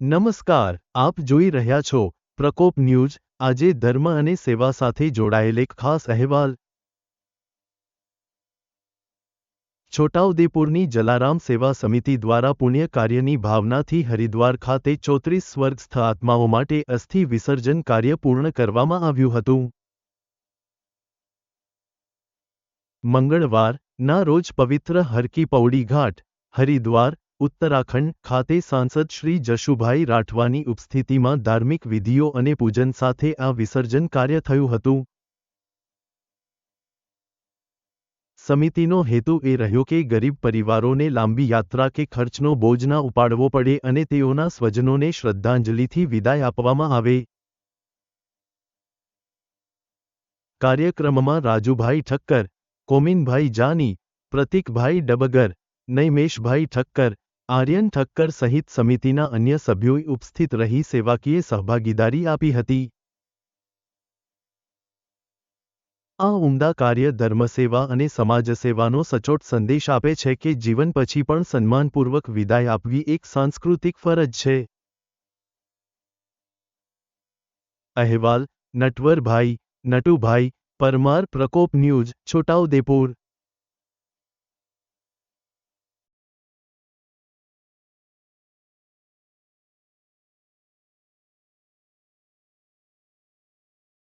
નમસ્કાર, આપ જોઈ રહ્યા છો પ્રકોપ ન્યૂઝ। આજે ધર્મ અને સેવા સાથે જોડાયેલ એક ખાસ અહેવાલ। છોટાઉદેપુરની જલારામ સેવા સમિતિ દ્વારા પુણ્ય કાર્યની ભાવનાથી હરિદ્વાર ખાતે 34 સ્વર્ગસ્થ આત્માઓ માટે અસ્થિ વિસર્જન કાર્ય પૂર્ણ કરવામાં આવ્યું હતું। મંગળવારના રોજ પવિત્ર હરકી પૌડી ઘાટ, હરિદ્વાર, ઉત્તરાખંડ ખાતે સાંસદ શ્રી જશુભાઈ રાઠવાની ઉપસ્થિતિમાં ધાર્મિક વિધિઓ અને પૂજન સાથે આ વિસર્જન કાર્ય થયું હતું। સમિતિનો હેતુ એ રહ્યો કે ગરીબ પરિવારોને લાંબી યાત્રા કે ખર્ચનો બોજ ના ઉપાડવો પડે અને તેઓના સ્વજનોને શ્રદ્ધાંજલિથી વિદાય આપવામાં આવે। કાર્યક્રમમાં રાજુભાઈ ઠક્કર, કોમિનભાઈ જાની, પ્રતિકભાઈ ડબગર, નૈમેશભાઈ ઠક્કર, આર્યન ઠક્કર સહિત સમિતિના અન્ય સભ્યોએ ઉપસ્થિત રહી સેવાકીય સહભાગીદારી આપી હતી। આ ઉમદા કાર્ય ધર્મસેવા અને સમાજસેવાનો સચોટ સંદેશ આપે છે કે જીવન પછી પણ સન્માનપૂર્વક વિદાય આપવી એક સાંસ્કૃતિક ફરજ છે। અહેવાલ: નટવરભાઈ નટુભાઈ પરમાર, પ્રકોપ ન્યૂઝ, છોટાઉદેપુર।